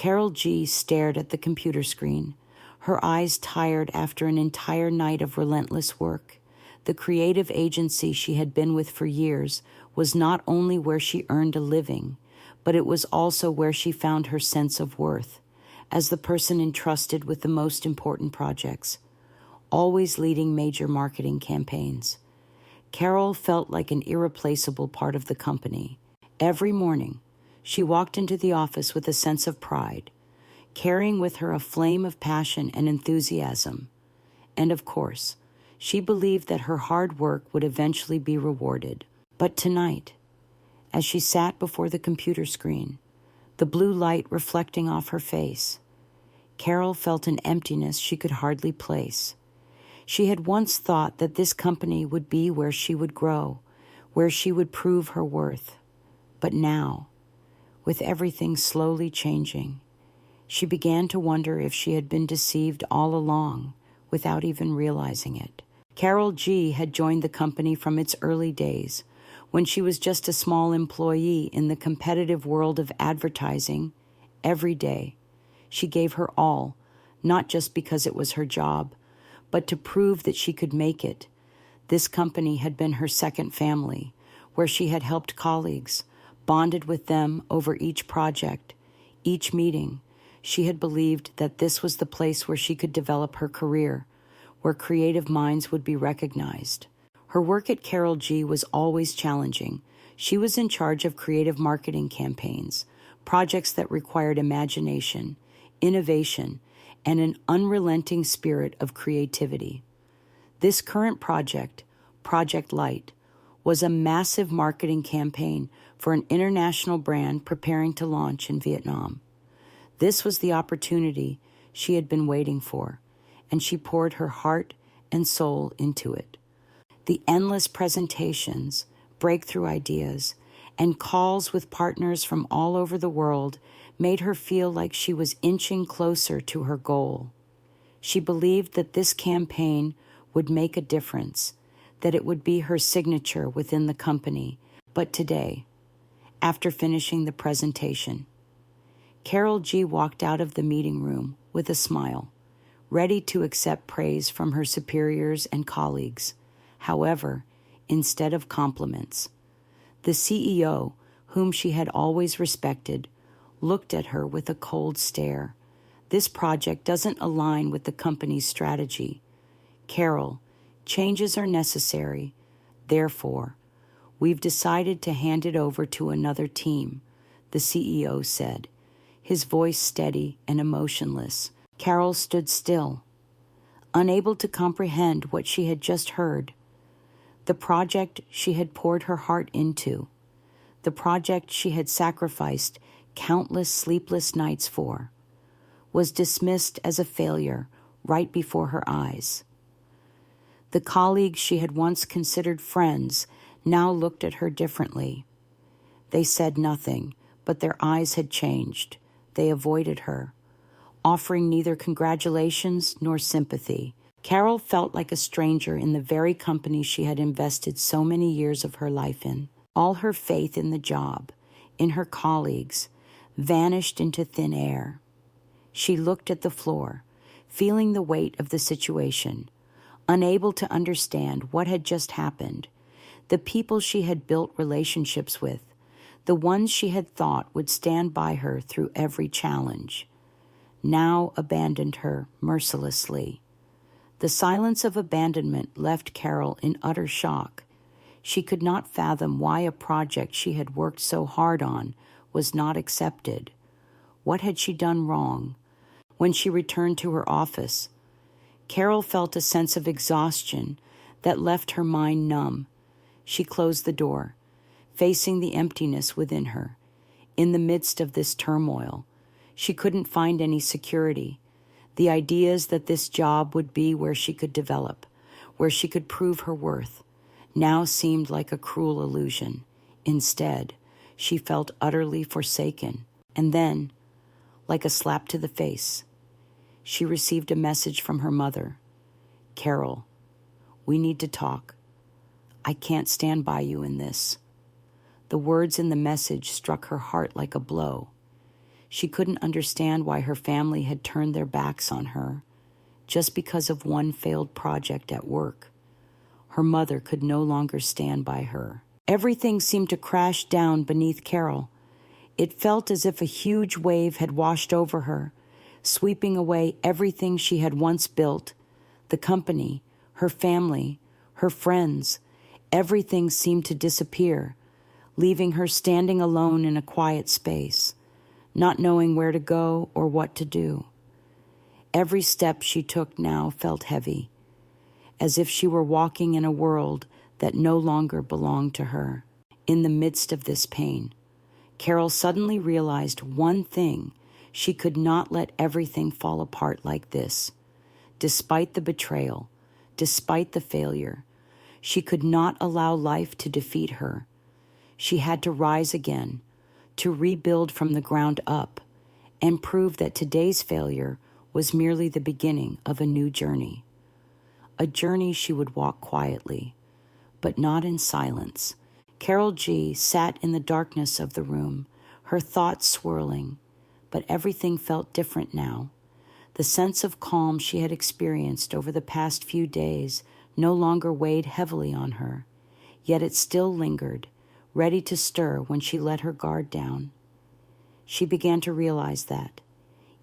Karol G stared at the computer screen, her eyes tired after an entire night of relentless work. The creative agency she had been with for years was not only where she earned a living, but it was also where she found her sense of worth, as the person entrusted with the most important projects, always leading major marketing campaigns. Karol felt like an irreplaceable part of the company. Every morning, she walked into the office with a sense of pride, carrying with her a flame of passion and enthusiasm. And of course, she believed that her hard work would eventually be rewarded. But tonight, as she sat before the computer screen, the blue light reflecting off her face, Karol felt an emptiness she could hardly place. She had once thought that this company would be where she would grow, where she would prove her worth. But now, with everything slowly changing, she began to wonder if she had been deceived all along without even realizing it. Karol G had joined the company from its early days, when she was just a small employee in the competitive world of advertising. Every day, she gave her all, not just because it was her job, but to prove that she could make it. This company had been her second family, where she had helped colleagues, bonded with them over each project, each meeting. She had believed that this was the place where she could develop her career, where creative minds would be recognized. Her work at Karol G was always challenging. She was in charge of creative marketing campaigns, projects that required imagination, innovation, and an unrelenting spirit of creativity. This current project, Project Light, was a massive marketing campaign for an international brand preparing to launch in Vietnam. This was the opportunity she had been waiting for, and she poured her heart and soul into it. The endless presentations, breakthrough ideas, and calls with partners from all over the world made her feel like she was inching closer to her goal. She believed that this campaign would make a difference, that it would be her signature within the company. But today, after finishing the presentation, Karol G walked out of the meeting room with a smile, ready to accept praise from her superiors and colleagues. However, instead of compliments, the CEO, whom she had always respected, looked at her with a cold stare. This project doesn't align with the company's strategy. Karol, changes are necessary. Therefore, we've decided to hand it over to another team, the CEO said, his voice steady and emotionless. Karol stood still, unable to comprehend what she had just heard. The project she had poured her heart into, the project she had sacrificed countless sleepless nights for, was dismissed as a failure right before her eyes. The colleagues she had once considered friends now looked at her differently. They said nothing, but their eyes had changed. They avoided her, offering neither congratulations nor sympathy. Karol felt like a stranger in the very company she had invested so many years of her life in. All her faith in the job, in her colleagues, vanished into thin air. She looked at the floor, feeling the weight of the situation, unable to understand what had just happened. The people she had built relationships with, the ones she had thought would stand by her through every challenge, now abandoned her mercilessly. The silence of abandonment left Karol in utter shock. She could not fathom why a project she had worked so hard on was not accepted. What had she done wrong? When she returned to her office, Karol felt a sense of exhaustion that left her mind numb. She closed the door, facing the emptiness within her. In the midst of this turmoil, she couldn't find any security. The ideas that this job would be where she could develop, where she could prove her worth, now seemed like a cruel illusion. Instead, she felt utterly forsaken. And then, like a slap to the face, she received a message from her mother. "Karol, we need to talk. I can't stand by you in this." The words in the message struck her heart like a blow. She couldn't understand why her family had turned their backs on her just because of one failed project at work. Her mother could no longer stand by her. Everything seemed to crash down beneath Karol. It felt as if a huge wave had washed over her, sweeping away everything she had once built. The company, her family, her friends, everything seemed to disappear, leaving her standing alone in a quiet space, not knowing where to go or what to do. Every step she took now felt heavy, as if she were walking in a world that no longer belonged to her. In the midst of this pain, Karol suddenly realized one thing: she could not let everything fall apart like this. Despite the betrayal, despite the failure, she could not allow life to defeat her. She had to rise again, to rebuild from the ground up, and prove that today's failure was merely the beginning of a new journey. A journey she would walk quietly, but not in silence. Karol G sat in the darkness of the room, her thoughts swirling, but everything felt different now. The sense of calm she had experienced over the past few days no longer weighed heavily on her, yet it still lingered, ready to stir when she let her guard down. She began to realize that,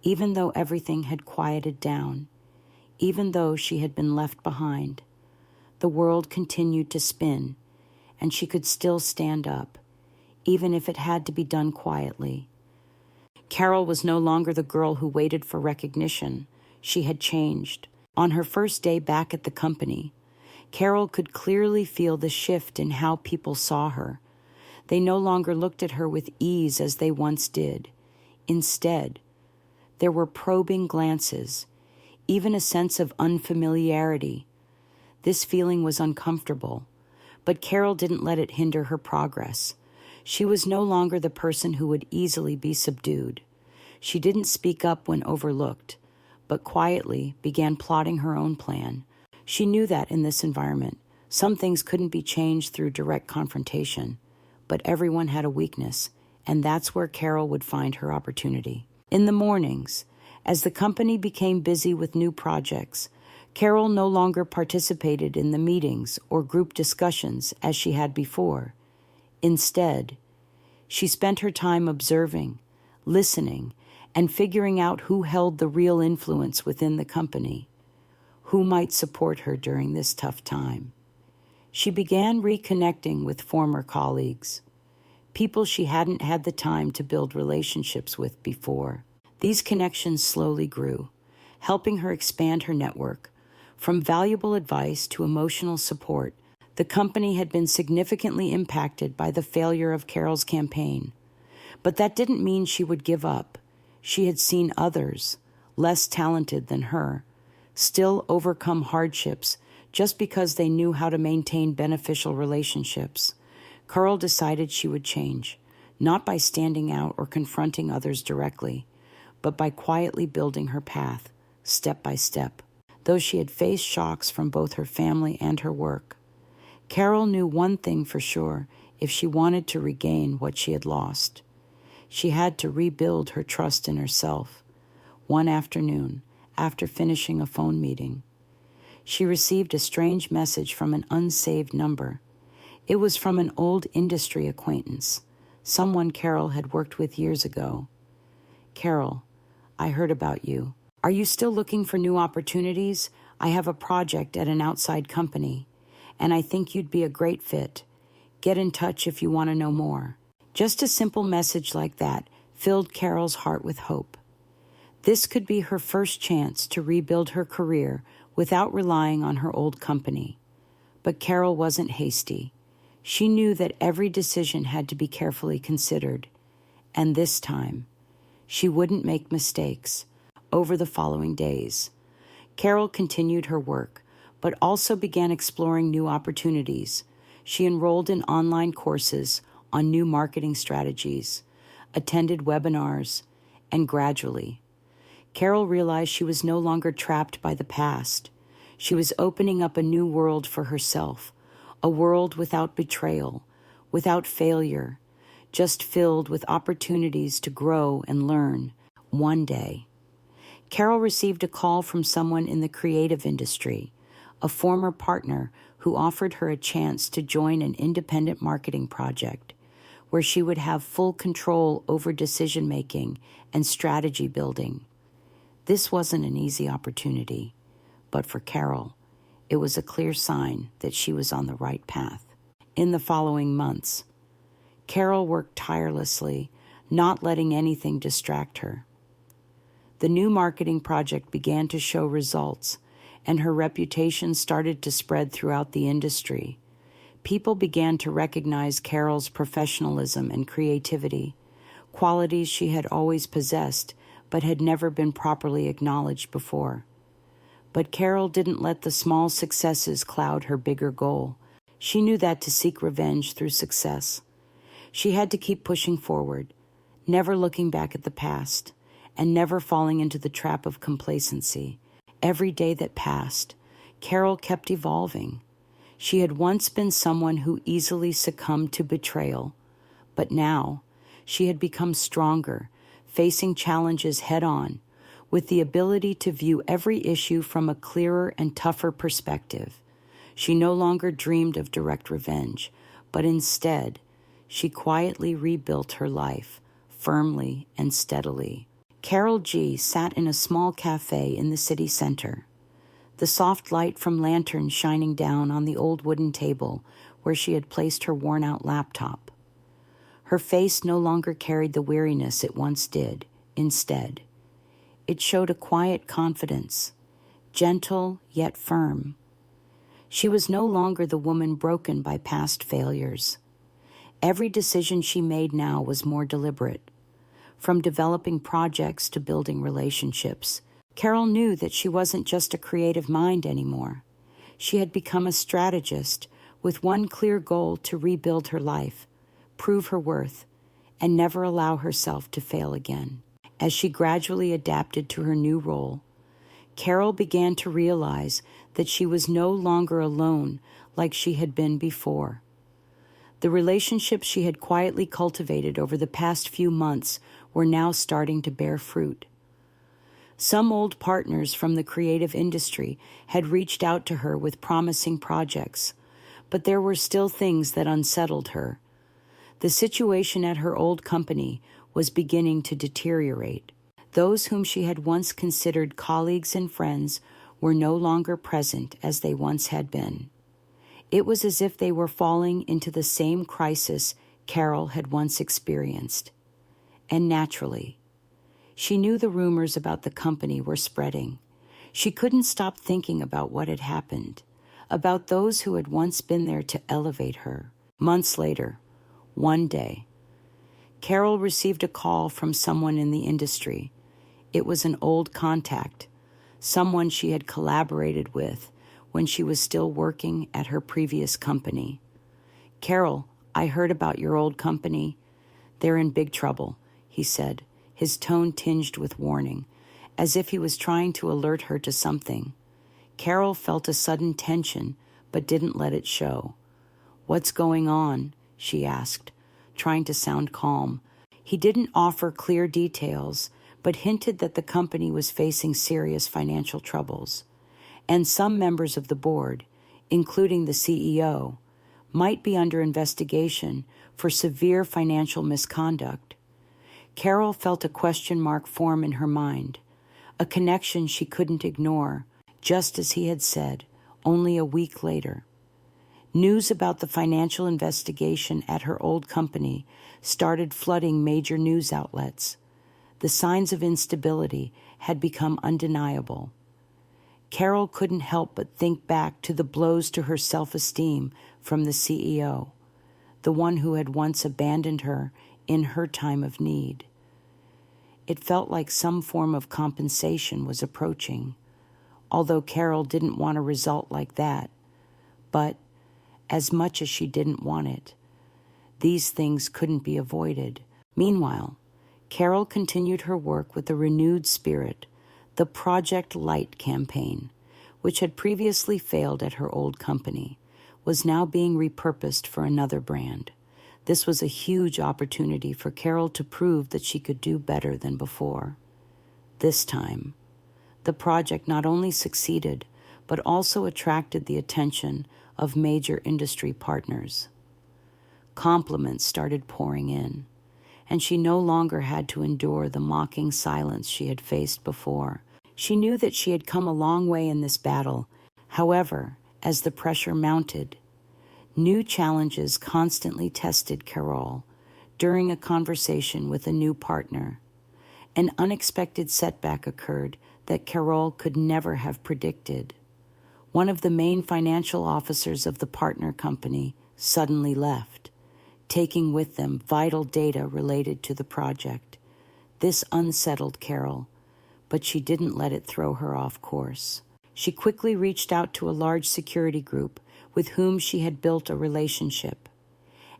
even though everything had quieted down, even though she had been left behind, the world continued to spin, and she could still stand up, even if it had to be done quietly. Karol was no longer the girl who waited for recognition. She had changed. On her first day back at the company, Karol could clearly feel the shift in how people saw her. They no longer looked at her with ease as they once did. Instead, there were probing glances, even a sense of unfamiliarity. This feeling was uncomfortable, but Karol didn't let it hinder her progress. She was no longer the person who would easily be subdued. She didn't speak up when overlooked, but quietly began plotting her own plan. She knew that in this environment, some things couldn't be changed through direct confrontation, but everyone had a weakness, and that's where Karol would find her opportunity. In the mornings, as the company became busy with new projects, Karol no longer participated in the meetings or group discussions as she had before. Instead, she spent her time observing, listening, and figuring out who held the real influence within the company, who might support her during this tough time. She began reconnecting with former colleagues, people she hadn't had the time to build relationships with before. These connections slowly grew, helping her expand her network. From valuable advice to emotional support, the company had been significantly impacted by the failure of Karol's campaign. But that didn't mean she would give up. She had seen others, less talented than her, still overcome hardships just because they knew how to maintain beneficial relationships. Karol decided she would change, not by standing out or confronting others directly, but by quietly building her path, step by step. Though she had faced shocks from both her family and her work, Karol knew one thing for sure: if she wanted to regain what she had lost, she had to rebuild her trust in herself. One afternoon, after finishing a phone meeting, she received a strange message from an unsaved number. It was from an old industry acquaintance, someone Karol had worked with years ago. "Karol, I heard about you. Are you still looking for new opportunities? I have a project at an outside company, and I think you'd be a great fit. Get in touch if you want to know more." Just a simple message like that filled Karol's heart with hope. This could be her first chance to rebuild her career without relying on her old company. But Karol wasn't hasty. She knew that every decision had to be carefully considered, and this time, she wouldn't make mistakes. Over the following days, Karol continued her work, but also began exploring new opportunities. She enrolled in online courses on new marketing strategies, attended webinars, and gradually, Karol realized she was no longer trapped by the past. She was opening up a new world for herself, a world without betrayal, without failure, just filled with opportunities to grow and learn. One day, Karol received a call from someone in the creative industry, a former partner who offered her a chance to join an independent marketing project where she would have full control over decision-making and strategy building. This wasn't an easy opportunity, but for Karol, it was a clear sign that she was on the right path. In the following months, Karol worked tirelessly, not letting anything distract her. The new marketing project began to show results, and her reputation started to spread throughout the industry. People began to recognize Karol's professionalism and creativity, qualities she had always possessed but had never been properly acknowledged before. But Karol didn't let the small successes cloud her bigger goal. She knew that to seek revenge through success, she had to keep pushing forward, never looking back at the past, and never falling into the trap of complacency. Every day that passed, Karol kept evolving. She had once been someone who easily succumbed to betrayal, but now she had become stronger, facing challenges head-on, with the ability to view every issue from a clearer and tougher perspective. She no longer dreamed of direct revenge, but instead, she quietly rebuilt her life, firmly and steadily. Karol G sat in a small cafe in the city center, the soft light from lanterns shining down on the old wooden table where she had placed her worn-out laptop. Her face no longer carried the weariness it once did. Instead, it showed a quiet confidence, gentle yet firm. She was no longer the woman broken by past failures. Every decision she made now was more deliberate. From developing projects to building relationships, Karol knew that she wasn't just a creative mind anymore. She had become a strategist with one clear goal: to rebuild her life, prove her worth, and never allow herself to fail again. As she gradually adapted to her new role, Karol began to realize that she was no longer alone like she had been before. The relationships she had quietly cultivated over the past few months were now starting to bear fruit. Some old partners from the creative industry had reached out to her with promising projects, but there were still things that unsettled her. The situation at her old company was beginning to deteriorate. Those whom she had once considered colleagues and friends were no longer present as they once had been. It was as if they were falling into the same crisis Karol had once experienced. And naturally, she knew the rumors about the company were spreading. She couldn't stop thinking about what had happened, about those who had once been there to elevate her. Months later, one day, Karol received a call from someone in the industry. It was an old contact, someone she had collaborated with when she was still working at her previous company. "Karol, I heard about your old company. They're in big trouble," he said, his tone tinged with warning, as if he was trying to alert her to something. Karol felt a sudden tension, but didn't let it show. "What's going on?" she asked, trying to sound calm. He didn't offer clear details, but hinted that the company was facing serious financial troubles, and some members of the board, including the CEO, might be under investigation for severe financial misconduct. Karol felt a question mark form in her mind, a connection she couldn't ignore, just as he had said, only a week later. News about the financial investigation at her old company started flooding major news outlets. The signs of instability had become undeniable. Karol couldn't help but think back to the blows to her self-esteem from the CEO, the one who had once abandoned her in her time of need. It felt like some form of compensation was approaching, although Karol didn't want a result like that. But as much as she didn't want it, these things couldn't be avoided. Meanwhile, Karol continued her work with a renewed spirit. The Project Light campaign, which had previously failed at her old company, was now being repurposed for another brand. This was a huge opportunity for Karol to prove that she could do better than before. This time, the project not only succeeded, but also attracted the attention of major industry partners. Compliments started pouring in, and she no longer had to endure the mocking silence she had faced before. She knew that she had come a long way in this battle. However, as the pressure mounted, new challenges constantly tested Karol. During a conversation with a new partner, an unexpected setback occurred that Karol could never have predicted. One of the main financial officers of the partner company suddenly left, taking with them vital data related to the project. This unsettled Karol, but she didn't let it throw her off course. She quickly reached out to a large security group with whom she had built a relationship,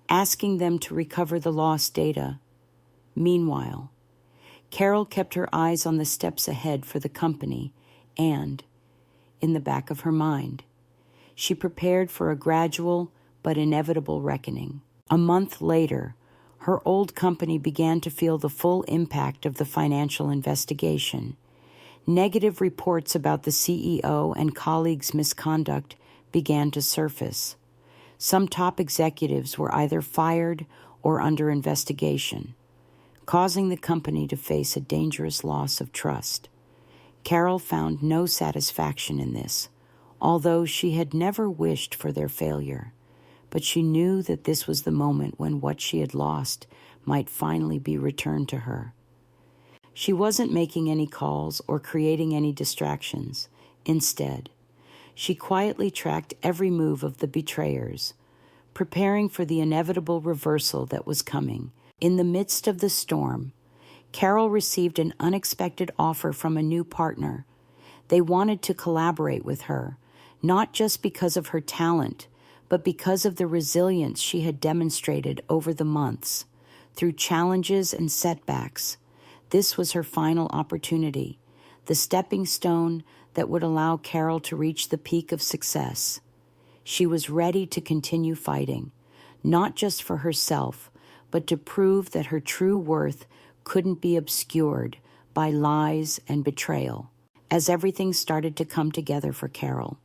asking them to recover the lost data. Meanwhile, Karol kept her eyes on the steps ahead for the company and, in the back of her mind, she prepared for a gradual but inevitable reckoning. A month later, her old company began to feel the full impact of the financial investigation. Negative reports about the CEO and colleagues' misconduct began to surface. Some top executives were either fired or under investigation, causing the company to face a dangerous loss of trust. Karol found no satisfaction in this, although she had never wished for their failure. But she knew that this was the moment when what she had lost might finally be returned to her. She wasn't making any calls or creating any distractions. Instead, she quietly tracked every move of the betrayers, preparing for the inevitable reversal that was coming. In the midst of the storm, Karol received an unexpected offer from a new partner. They wanted to collaborate with her, not just because of her talent, but because of the resilience she had demonstrated over the months. Through challenges and setbacks, this was her final opportunity, the stepping stone that would allow Karol to reach the peak of success. She was ready to continue fighting, not just for herself, but to prove that her true worth couldn't be obscured by lies and betrayal. As everything started to come together for Karol,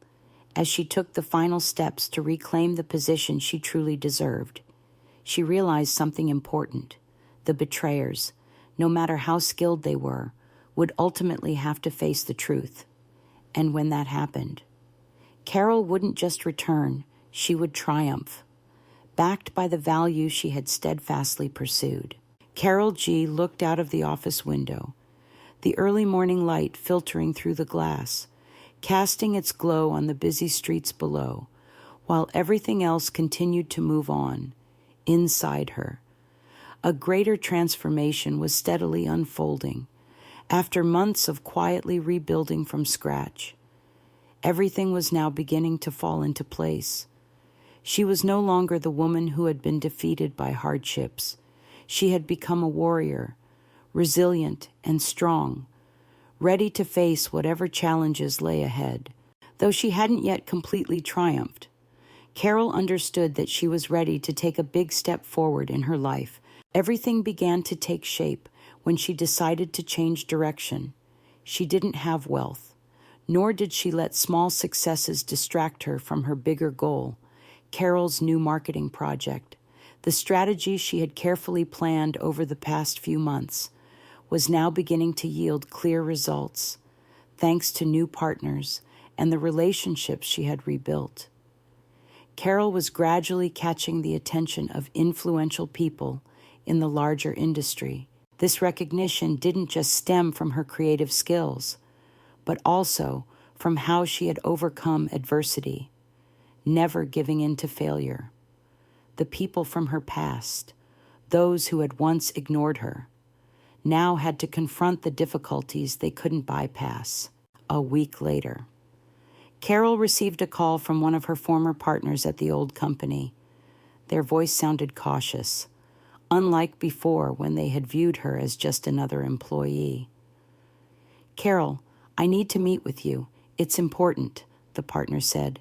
as she took the final steps to reclaim the position she truly deserved, she realized something important. The betrayers, no matter how skilled they were, would ultimately have to face the truth. And when that happened, Karol wouldn't just return, she would triumph, backed by the values she had steadfastly pursued. Karol G looked out of the office window, the early morning light filtering through the glass, casting its glow on the busy streets below, while everything else continued to move on. Inside her, a greater transformation was steadily unfolding. After months of quietly rebuilding from scratch, everything was now beginning to fall into place. She was no longer the woman who had been defeated by hardships. She had become a warrior, resilient and strong, ready to face whatever challenges lay ahead. Though she hadn't yet completely triumphed, Karol understood that she was ready to take a big step forward in her life. Everything began to take shape when she decided to change direction. She didn't have wealth, nor did she let small successes distract her from her bigger goal, Karol's new marketing project. The strategy she had carefully planned over the past few months was now beginning to yield clear results, thanks to new partners and the relationships she had rebuilt. Karol was gradually catching the attention of influential people in the larger industry. This recognition didn't just stem from her creative skills, but also from how she had overcome adversity, never giving in to failure. The people from her past, those who had once ignored her, now had to confront the difficulties they couldn't bypass. A week later, Karol received a call from one of her former partners at the old company. Their voice sounded cautious, unlike before when they had viewed her as just another employee. "Karol, I need to meet with you. It's important," the partner said.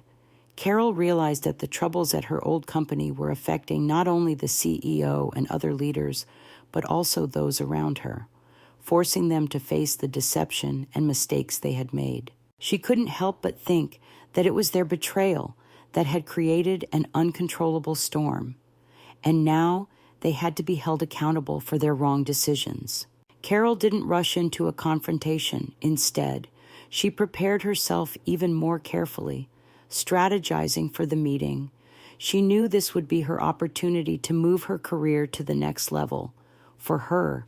Karol realized that the troubles at her old company were affecting not only the CEO and other leaders, but also those around her, forcing them to face the deception and mistakes they had made. She couldn't help but think that it was their betrayal that had created an uncontrollable storm, and now they had to be held accountable for their wrong decisions. Karol didn't rush into a confrontation. Instead, she prepared herself even more carefully, strategizing for the meeting. She knew this would be her opportunity to move her career to the next level. For her,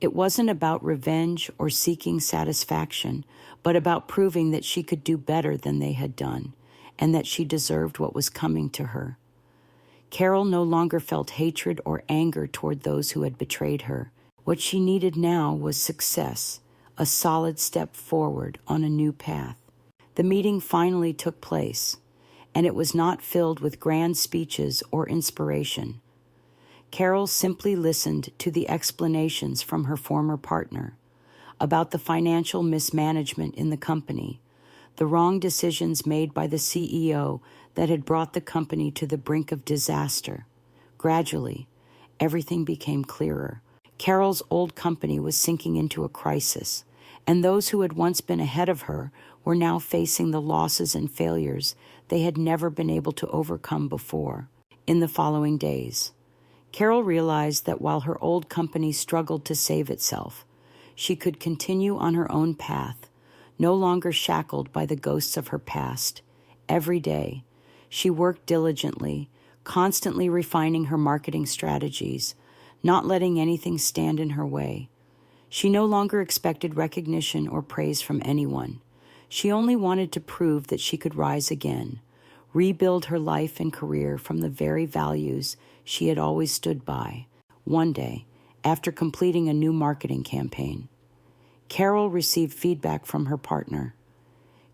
it wasn't about revenge or seeking satisfaction, but about proving that she could do better than they had done, and that she deserved what was coming to her. Karol no longer felt hatred or anger toward those who had betrayed her. What she needed now was success, a solid step forward on a new path. The meeting finally took place, and it was not filled with grand speeches or inspiration. Karol simply listened to the explanations from her former partner about the financial mismanagement in the company, the wrong decisions made by the CEO that had brought the company to the brink of disaster. Gradually, everything became clearer. Karol's old company was sinking into a crisis, and those who had once been ahead of her were now facing the losses and failures they had never been able to overcome before. In the following days, Karol realized that while her old company struggled to save itself, she could continue on her own path, no longer shackled by the ghosts of her past. Every day, she worked diligently, constantly refining her marketing strategies, not letting anything stand in her way. She no longer expected recognition or praise from anyone. She only wanted to prove that she could rise again, rebuild her life and career from the very values she had always stood by. One day, after completing a new marketing campaign, Karol received feedback from her partner.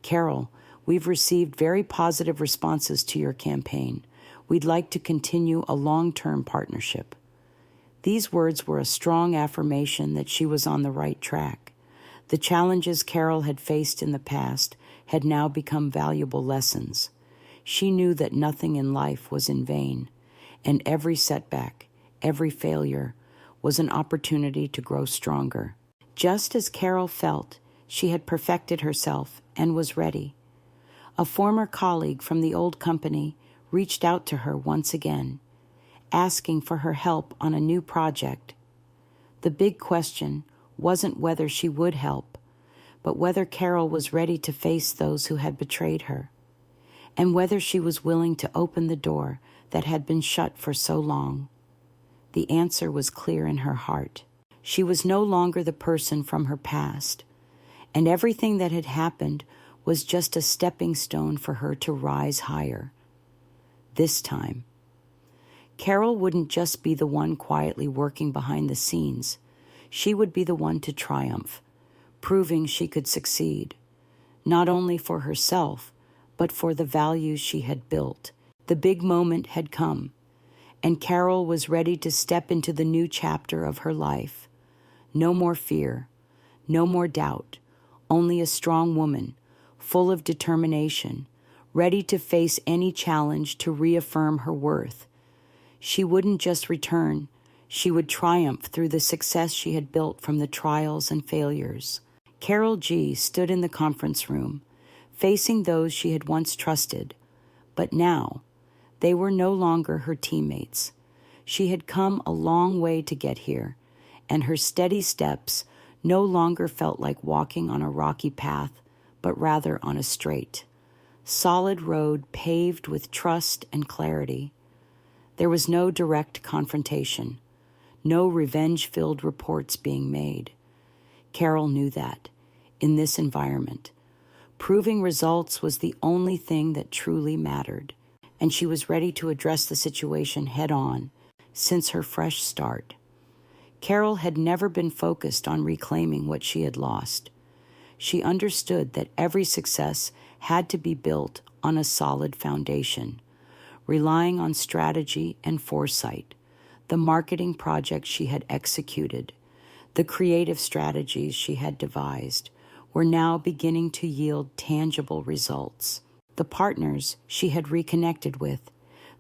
"Karol, we've received very positive responses to your campaign. We'd like to continue a long-term partnership." These words were a strong affirmation that she was on the right track. The challenges Karol had faced in the past had now become valuable lessons. She knew that nothing in life was in vain, and every setback, every failure, was an opportunity to grow stronger. Just as Karol felt, she had perfected herself and was ready. A former colleague from the old company reached out to her once again, asking for her help on a new project. The big question wasn't whether she would help, but whether Karol was ready to face those who had betrayed her, and whether she was willing to open the door that had been shut for so long. The answer was clear in her heart. She was no longer the person from her past, and everything that had happened was just a stepping stone for her to rise higher. This time, Karol wouldn't just be the one quietly working behind the scenes. She would be the one to triumph, proving she could succeed, not only for herself, but for the values she had built. The big moment had come, and Karol was ready to step into the new chapter of her life. No more fear, no more doubt, only a strong woman, full of determination, ready to face any challenge to reaffirm her worth. She wouldn't just return, she would triumph through the success she had built from the trials and failures. Karol G stood in the conference room, facing those she had once trusted, but now they were no longer her teammates. She had come a long way to get here, and her steady steps no longer felt like walking on a rocky path, but rather on a straight, solid road paved with trust and clarity. There was no direct confrontation, no revenge-filled reports being made. Karol knew that, in this environment, proving results was the only thing that truly mattered, and she was ready to address the situation head-on since her fresh start. Karol had never been focused on reclaiming what she had lost. She understood that every success had to be built on a solid foundation, relying on strategy and foresight. The marketing projects she had executed, the creative strategies she had devised, were now beginning to yield tangible results. the partners she had reconnected with,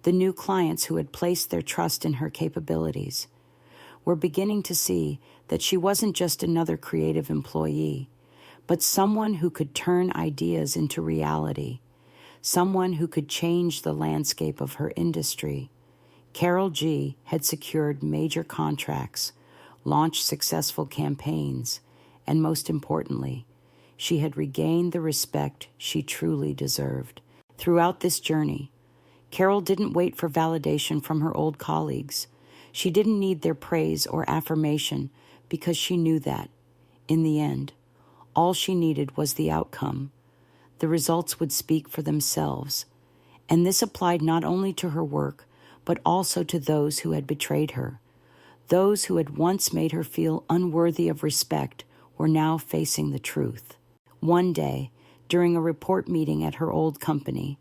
the new clients who had placed their trust in her capabilities, were beginning to see that she wasn't just another creative employee, but someone who could turn ideas into reality, someone who could change the landscape of her industry. Karol G had secured major contracts, launched successful campaigns, and most importantly, she had regained the respect she truly deserved. Throughout this journey, Karol didn't wait for validation from her old colleagues. She didn't need their praise or affirmation because she knew that, in the end, all she needed was the outcome. The results would speak for themselves, and this applied not only to her work, but also to those who had betrayed her. Those who had once made her feel unworthy of respect were now facing the truth. One day, during a report meeting at her old company,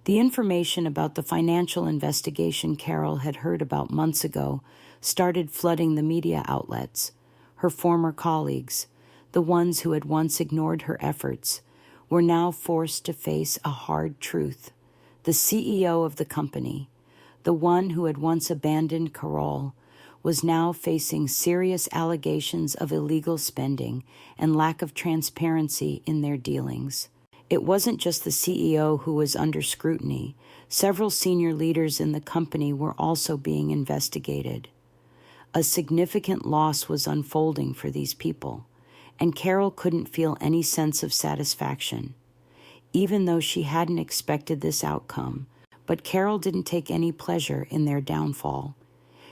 the information about the financial investigation Karol had heard about months ago started flooding the media outlets. Her former colleagues, the ones who had once ignored her efforts, were now forced to face a hard truth. The CEO of the company, the one who had once abandoned Karol, was now facing serious allegations of illegal spending and lack of transparency in their dealings. It wasn't just the CEO who was under scrutiny. Several senior leaders in the company were also being investigated. A significant loss was unfolding for these people, and Karol couldn't feel any sense of satisfaction, even though she hadn't expected this outcome. But Karol didn't take any pleasure in their downfall.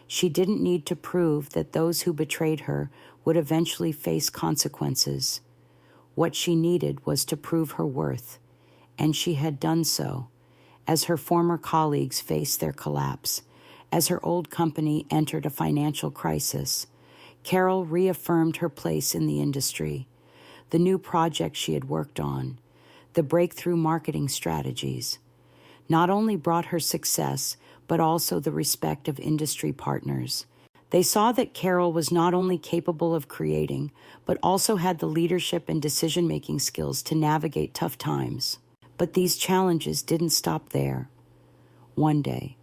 She didn't need to prove that those who betrayed her would eventually face consequences. What she needed was to prove her worth, and she had done so. As her former colleagues faced their collapse, as her old company entered a financial crisis, Karol reaffirmed her place in the industry. The new projects she had worked on, the breakthrough marketing strategies, not only brought her success, but also the respect of industry partners. They saw that Karol was not only capable of creating, but also had the leadership and decision-making skills to navigate tough times. But these challenges didn't stop there. One day,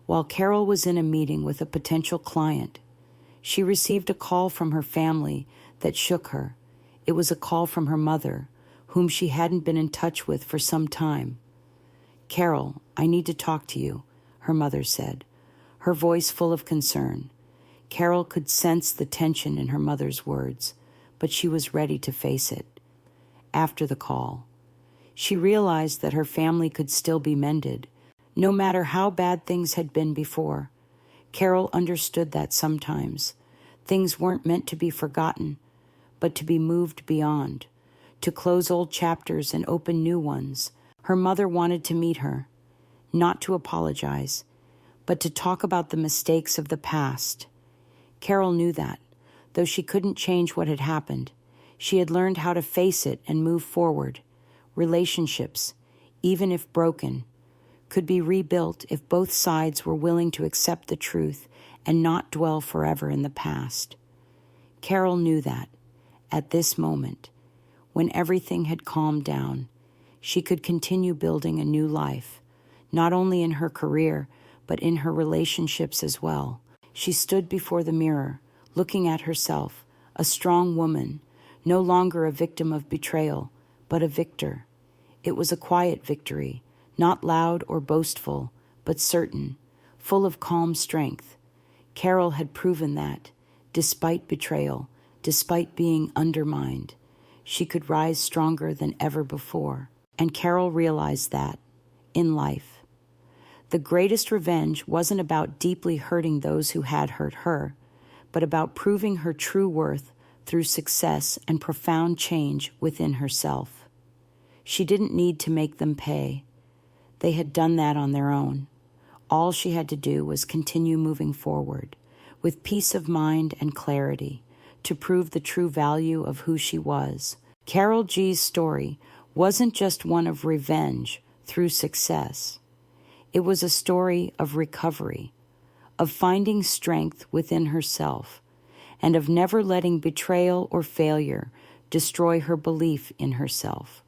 while Karol was in a meeting with a potential client, she received a call from her family that shook her. It was a call from her mother, whom she hadn't been in touch with for some time. "Karol, I need to talk to you," her mother said, her voice full of concern. Karol could sense the tension in her mother's words, but she was ready to face it. After the call, she realized that her family could still be mended, no matter how bad things had been before. Karol understood that sometimes things weren't meant to be forgotten, but to be moved beyond, to close old chapters and open new ones. Her mother wanted to meet her, not to apologize, but to talk about the mistakes of the past. Karol knew that, though she couldn't change what had happened, she had learned how to face it and move forward. Relationships, even if broken, could be rebuilt if both sides were willing to accept the truth and not dwell forever in the past. Karol knew that, at this moment, when everything had calmed down, she could continue building a new life, not only in her career, but in her relationships as well. She stood before the mirror, looking at herself, a strong woman, no longer a victim of betrayal, but a victor. It was a quiet victory, not loud or boastful, but certain, full of calm strength. Karol had proven that, despite betrayal, despite being undermined, she could rise stronger than ever before. And Karol realized that, in life, the greatest revenge wasn't about deeply hurting those who had hurt her, but about proving her true worth through success and profound change within herself. She didn't need to make them pay. They had done that on their own. All she had to do was continue moving forward, with peace of mind and clarity, to prove the true value of who she was. Karol G's story wasn't just one of revenge through success. It was a story of recovery, of finding strength within herself, and of never letting betrayal or failure destroy her belief in herself.